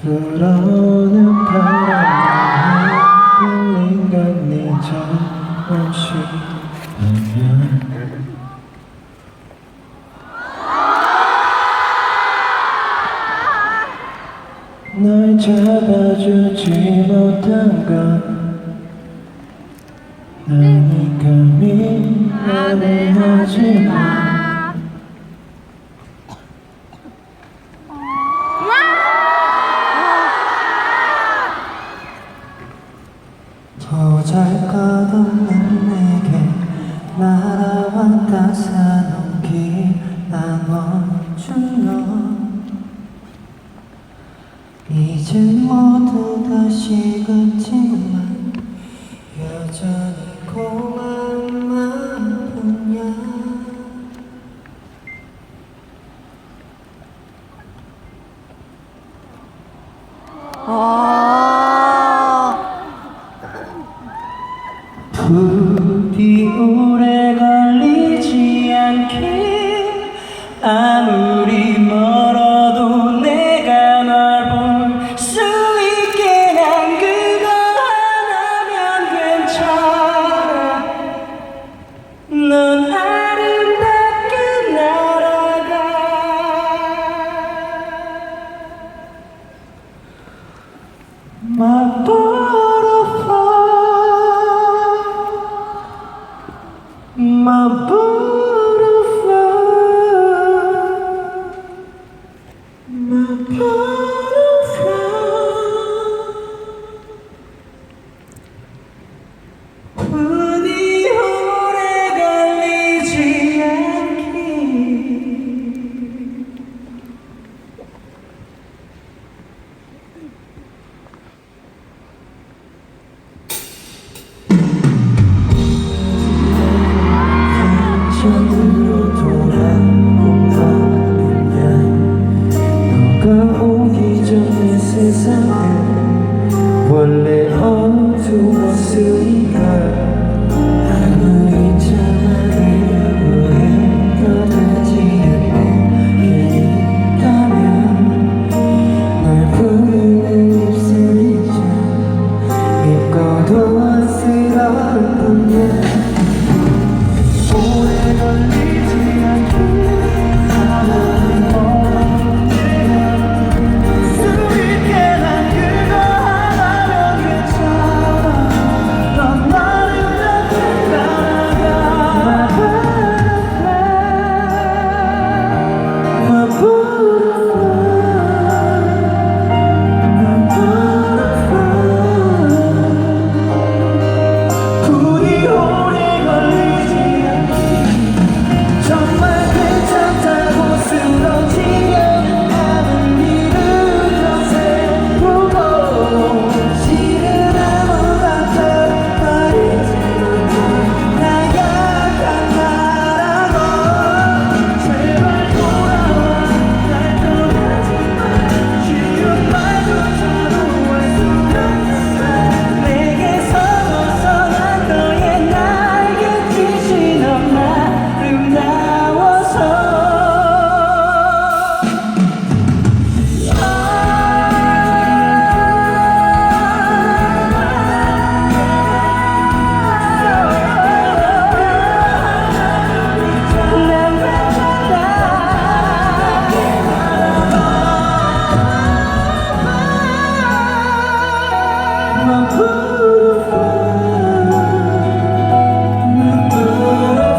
불어오는 바람에 끌린 건네 조금씩 하면 널 잡아주지 못한 건 나니까 미안해하지마. 보잘것없는 내게 날아왔다 사놓기 나눠준 너 이젠 모두 다 식었지만 여전히 고마운 마음뿐이야. 부디 오래 걸리지 않길 아무리 멀어도 내가 널 볼 수 있게 난 그거 하나면 괜찮아. 넌 아름답게 날아가. My butterfly, my butterfly, my butterfly. 부디 오래 걸리지 않길. 전으로 돌아온다면 너가 오기 전에 세상은 원래 어두웠으니까 아무리 참아내려고 해도 되지 않는 게 있다면 널 부르는 입술이 참 밉고도 안쓰러울 뿐이야. 오래 걸리지 않길 아무리 멀어도 내가 수 있게 난 그거 하나면 괜찮아. 넌 나를 곁에 따라가. My butterfly, my butterfly. 부디 오래 걸리지 정말 괜찮다고 쓰러지면 아무리 늦어서 보고 실은 아무 같아 말이지 못해 나약한 나라고. 제발 돌아와 날 떠나지마. 쉬운 말조차도 할 수 없어. 내게서 벗어난 너의 날갯짓이 너무 아름다워서. My butterfly, my butterfly.